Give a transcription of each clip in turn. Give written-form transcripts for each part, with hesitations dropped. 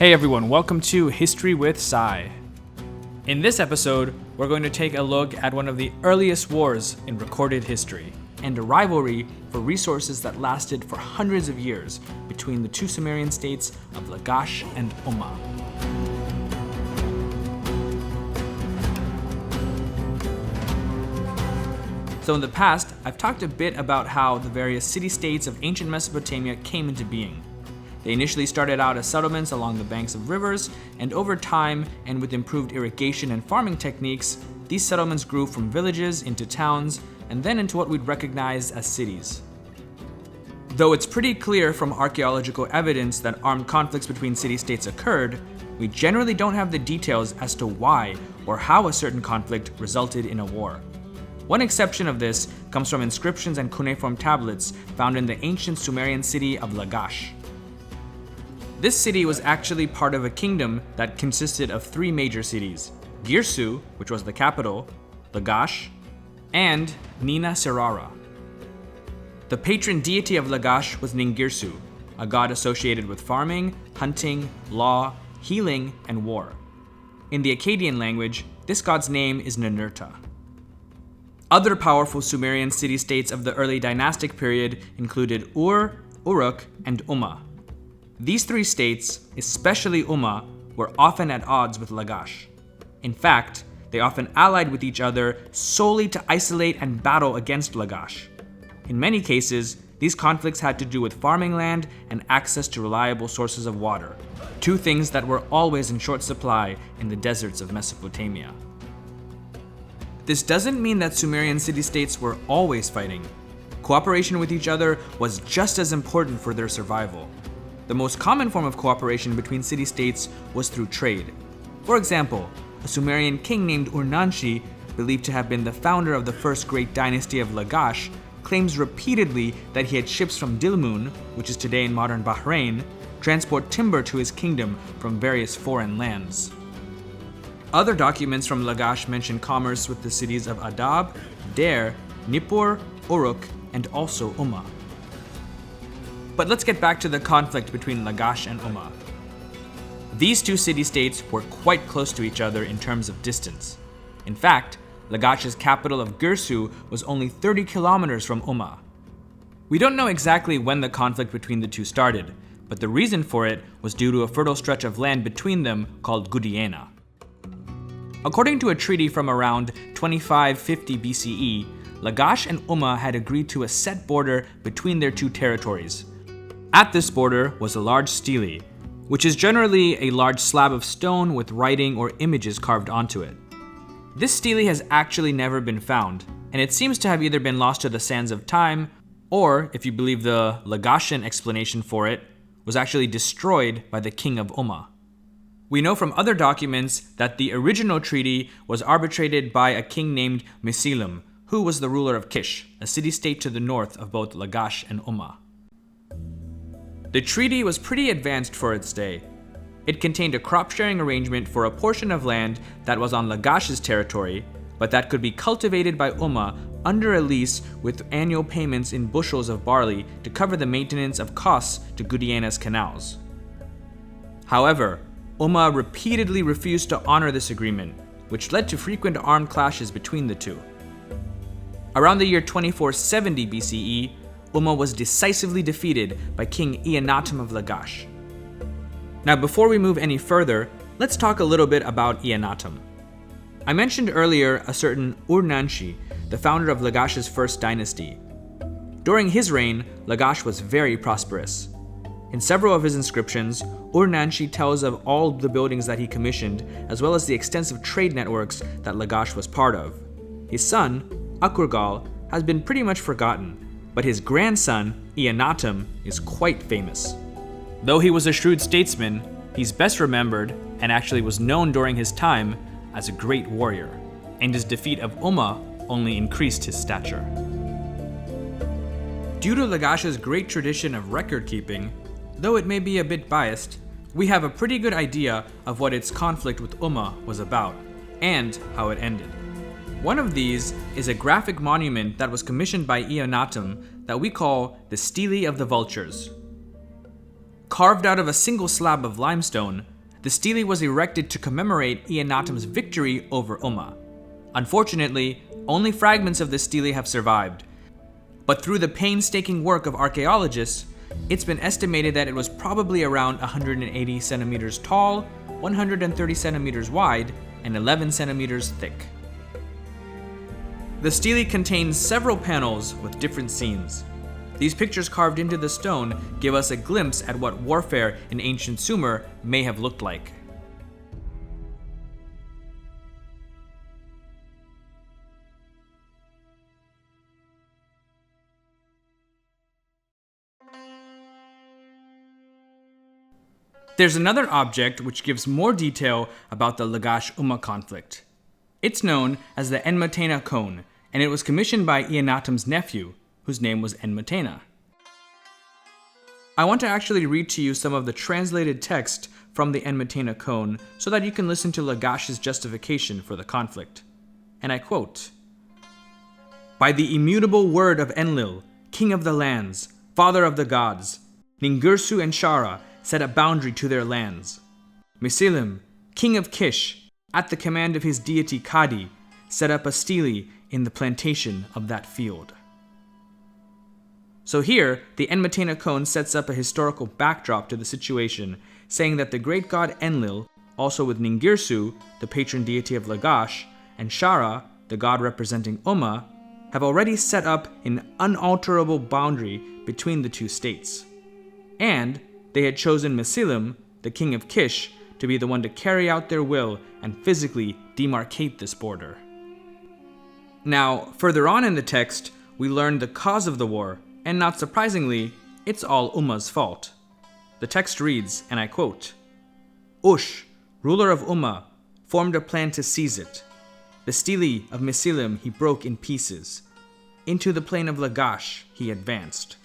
Hey everyone, welcome to History with Sai. In this episode, we're going to take a look at one of the earliest wars in recorded history, and a rivalry for resources that lasted for hundreds of years between the two Sumerian states of Lagash and Umma. So in the past, I've talked a bit about how the various city-states of ancient Mesopotamia came into being. They initially started out as settlements along the banks of rivers, and over time, and with improved irrigation and farming techniques, these settlements grew from villages into towns, and then into what we'd recognize as cities. Though it's pretty clear from archaeological evidence that armed conflicts between city-states occurred, we generally don't have the details as to why or how a certain conflict resulted in a war. One exception of this comes from inscriptions and cuneiform tablets found in the ancient Sumerian city of Lagash. This city was actually part of a kingdom that consisted of three major cities: Girsu, which was the capital, Lagash, and Nina Serara. The patron deity of Lagash was Ningirsu, a god associated with farming, hunting, law, healing, and war. In the Akkadian language, this god's name is Ninurta. Other powerful Sumerian city-states of the early dynastic period included Ur, Uruk, and Umma. These three states, especially Umma, were often at odds with Lagash. In fact, they often allied with each other solely to isolate and battle against Lagash. In many cases, these conflicts had to do with farming land and access to reliable sources of water, two things that were always in short supply in the deserts of Mesopotamia. This doesn't mean that Sumerian city-states were always fighting. Cooperation with each other was just as important for their survival. The most common form of cooperation between city-states was through trade. For example, a Sumerian king named Urnanshi, believed to have been the founder of the first great dynasty of Lagash, claims repeatedly that he had ships from Dilmun, which is today in modern Bahrain, transport timber to his kingdom from various foreign lands. Other documents from Lagash mention commerce with the cities of Adab, Der, Nippur, Uruk, and also Umma. But let's get back to the conflict between Lagash and Umma. These two city-states were quite close to each other in terms of distance. In fact, Lagash's capital of Girsu was only 30 kilometers from Umma. We don't know exactly when the conflict between the two started, but the reason for it was due to a fertile stretch of land between them called Gudiana. According to a treaty from around 2550 BCE, Lagash and Umma had agreed to a set border between their two territories. At this border was a large stele, which is generally a large slab of stone with writing or images carved onto it. This stele has actually never been found, and it seems to have either been lost to the sands of time, or, if you believe the Lagashan explanation for it, was actually destroyed by the king of Umma. We know from other documents that the original treaty was arbitrated by a king named Mesilim, who was the ruler of Kish, a city-state to the north of both Lagash and Umma. The treaty was pretty advanced for its day. It contained a crop-sharing arrangement for a portion of land that was on Lagash's territory, but that could be cultivated by Umma under a lease with annual payments in bushels of barley to cover the maintenance of costs to Gudiana's canals. However, Umma repeatedly refused to honor this agreement, which led to frequent armed clashes between the two. Around the year 2470 BCE, Umma was decisively defeated by King Eannatum of Lagash. Now, before we move any further, let's talk a little bit about Eannatum. I mentioned earlier a certain Urnanshi, the founder of Lagash's first dynasty. During his reign, Lagash was very prosperous. In several of his inscriptions, Urnanshi tells of all the buildings that he commissioned, as well as the extensive trade networks that Lagash was part of. His son, Akurgal, has been pretty much forgotten, but his grandson, Eannatum, is quite famous. Though he was a shrewd statesman, he's best remembered, and actually was known during his time, as a great warrior, and his defeat of Umma only increased his stature. Due to Lagash's great tradition of record-keeping, though it may be a bit biased, we have a pretty good idea of what its conflict with Umma was about, and how it ended. One of these is a graphic monument that was commissioned by Eannatum that we call the Stele of the Vultures. Carved out of a single slab of limestone, The stele was erected to commemorate Eannatum's victory over Umma. Unfortunately, only fragments of the stele have survived, but through the painstaking work of archaeologists, it's been estimated that it was probably around 180 centimeters tall, 130 centimeters wide, and 11 centimeters thick. The stele contains several panels with different scenes. These pictures carved into the stone give us a glimpse at what warfare in ancient Sumer may have looked like. There's another object which gives more detail about the Lagash-Umma conflict. It's known as the Enmatena cone, and it was commissioned by Eannatum's nephew, whose name was Enmatena. I want to actually read to you some of the translated text from the Enmatena cone so that you can listen to Lagash's justification for the conflict. And I quote, "By the immutable word of Enlil, king of the lands, father of the gods, Ningirsu and Shara set a boundary to their lands. Mesilim, king of Kish, at the command of his deity Kadi, set up a stele in the plantation of that field." So here, the Enmatena cone sets up a historical backdrop to the situation, saying that the great god Enlil, also with Ningirsu, the patron deity of Lagash, and Shara, the god representing Umma, have already set up an unalterable boundary between the two states. And they had chosen Mesilim, the king of Kish, to be the one to carry out their will and physically demarcate this border. Now, further on in the text, we learn the cause of the war, and not surprisingly, it's all Umma's fault. The text reads, and I quote, "Ush, ruler of Umma, formed a plan to seize it. The stele of Mesilim he broke in pieces. Into the plain of Lagash he advanced."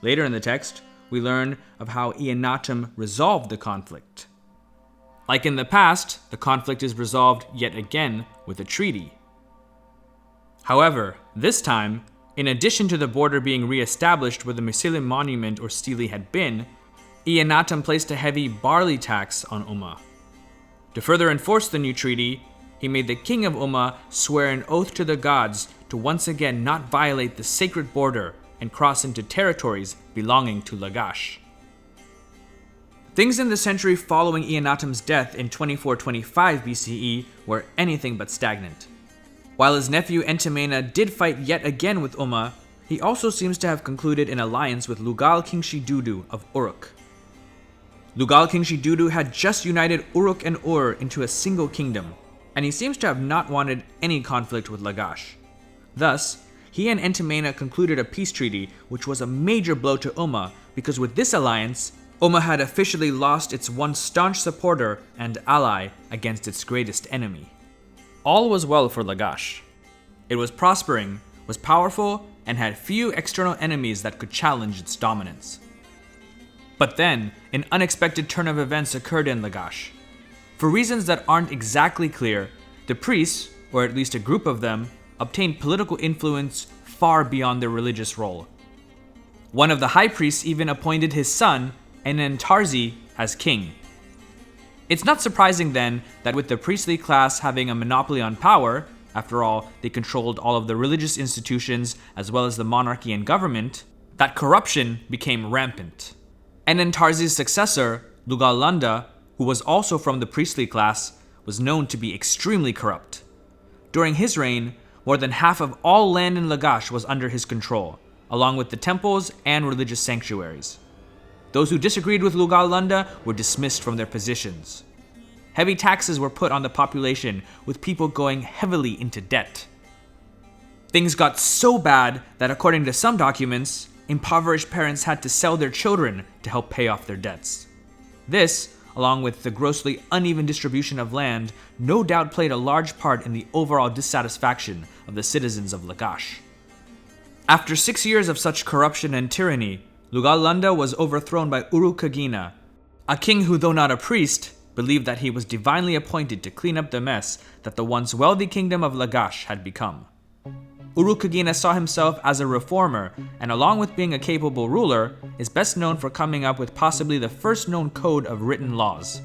Later in the text, we learn of how Eannatum resolved the conflict. Like in the past, the conflict is resolved yet again with a treaty. However, this time, in addition to the border being re-established where the Mesilim monument or stele had been, Eannatum placed a heavy barley tax on Umma. To further enforce the new treaty, he made the king of Umma swear an oath to the gods to once again not violate the sacred border and cross into territories belonging to Lagash. Things in the century following Eannatum's death in 2425 BCE were anything but stagnant. While his nephew Entemena did fight yet again with Umma, he also seems to have concluded an alliance with Lugal King Shidudu of Uruk. Lugal King Shidudu had just united Uruk and Ur into a single kingdom, and he seems to have not wanted any conflict with Lagash. Thus, he and Entemena concluded a peace treaty which was a major blow to Umma because with this alliance, Umma had officially lost its once staunch supporter and ally against its greatest enemy. All was well for Lagash. It was prospering, was powerful, and had few external enemies that could challenge its dominance. But then, an unexpected turn of events occurred in Lagash. For reasons that aren't exactly clear, the priests, or at least a group of them, obtained political influence far beyond their religious role. One of the high priests even appointed his son, Enentarzi, as king. It's not surprising then that with the priestly class having a monopoly on power, after all, they controlled all of the religious institutions as well as the monarchy and government, that corruption became rampant. Enentarzi's successor, Lugal-Landa, who was also from the priestly class, was known to be extremely corrupt. During his reign, more than half of all land in Lagash was under his control, along with the temples and religious sanctuaries. Those who disagreed with Lugal-Landa were dismissed from their positions. Heavy taxes were put on the population, with people going heavily into debt. Things got so bad that according to some documents, impoverished parents had to sell their children to help pay off their debts. This, along with the grossly uneven distribution of land, no doubt played a large part in the overall dissatisfaction of the citizens of Lagash. After 6 years of such corruption and tyranny, Lugal-Landa was overthrown by Uruk-Kagina, a king who, though not a priest, believed that he was divinely appointed to clean up the mess that the once wealthy kingdom of Lagash had become. Uruk-Kagina saw himself as a reformer, and along with being a capable ruler, is best known for coming up with possibly the first known code of written laws.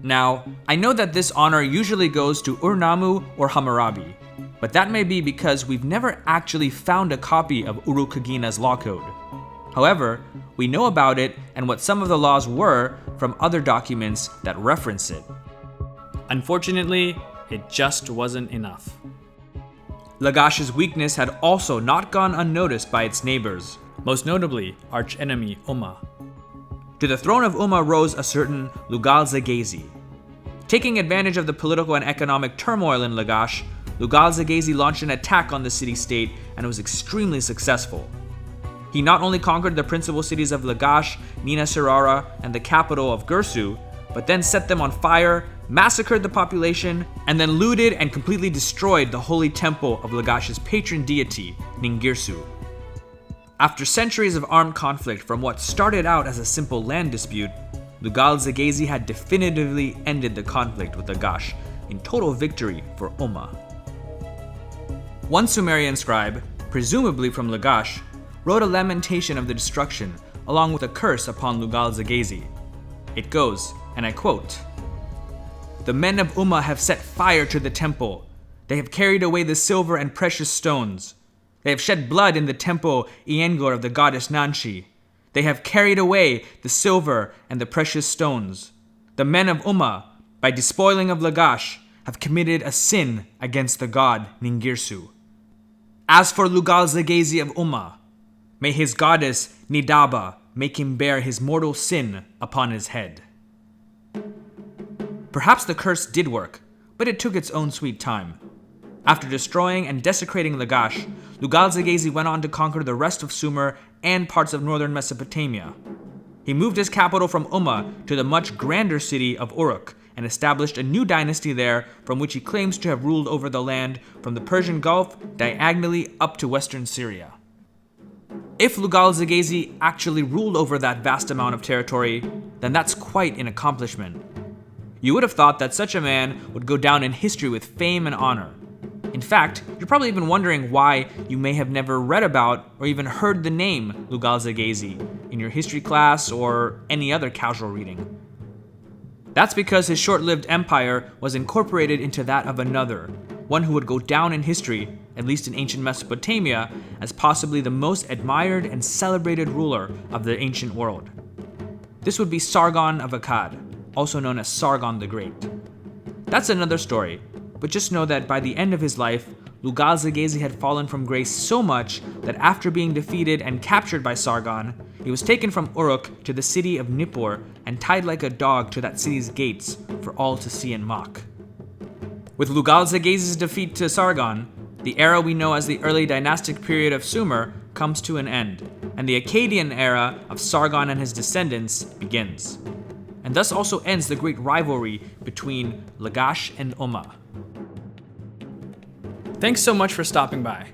Now, I know that this honor usually goes to Ur-Nammu or Hammurabi, but that may be because we've never actually found a copy of Uruk-Kagina's law code. However, we know about it and what some of the laws were from other documents that reference it. Unfortunately, it just wasn't enough. Lagash's weakness had also not gone unnoticed by its neighbors, most notably archenemy Umma. To the throne of Umma rose a certain Lugal-Zaghazi. Taking advantage of the political and economic turmoil in Lagash, Lugal-Zaghazi launched an attack on the city-state and was extremely successful. He not only conquered the principal cities of Lagash, Nina-Serara, and the capital of Girsu, but then set them on fire, massacred the population, and then looted and completely destroyed the holy temple of Lagash's patron deity, Ningirsu. After centuries of armed conflict from what started out as a simple land dispute, Lugal-Zaghazi had definitively ended the conflict with Lagash in total victory for Umma. One Sumerian scribe, presumably from Lagash, wrote a lamentation of the destruction along with a curse upon Lugal-Zaghazi. It goes, and I quote, "The men of Umma have set fire to the temple. They have carried away the silver and precious stones. They have shed blood in the temple Iengor of the goddess Nanshi. They have carried away the silver and the precious stones. The men of Umma, by despoiling of Lagash, have committed a sin against the god Ningirsu. As for Lugal-Zaghazi of Umma, may his goddess Nidaba make him bear his mortal sin upon his head." Perhaps the curse did work, but it took its own sweet time. After destroying and desecrating Lagash, Lugal-Zaghazi went on to conquer the rest of Sumer and parts of northern Mesopotamia. He moved his capital from Umma to the much grander city of Uruk and established a new dynasty there from which he claims to have ruled over the land from the Persian Gulf diagonally up to western Syria. If Lugal-Zaghazi actually ruled over that vast amount of territory, then that's quite an accomplishment. You would have thought that such a man would go down in history with fame and honor. In fact, you're probably even wondering why you may have never read about or even heard the name Lugal-Zaghazi in your history class or any other casual reading. That's because his short-lived empire was incorporated into that of another, one who would go down in history, at least in ancient Mesopotamia, as possibly the most admired and celebrated ruler of the ancient world. This would be Sargon of Akkad, also known as Sargon the Great. That's another story, but just know that by the end of his life, Lugal-Zaghazi had fallen from grace so much that after being defeated and captured by Sargon, he was taken from Uruk to the city of Nippur and tied like a dog to that city's gates for all to see and mock. With Lugal-Zaghazi's defeat to Sargon, the era we know as the early dynastic period of Sumer comes to an end, and the Akkadian era of Sargon and his descendants begins. And thus also ends the great rivalry between Lagash and Umma. Thanks so much for stopping by.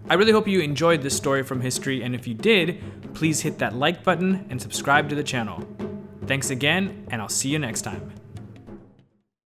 I really hope you enjoyed this story from history, and if you did, please hit that like button and subscribe to the channel. Thanks again, and I'll see you next time.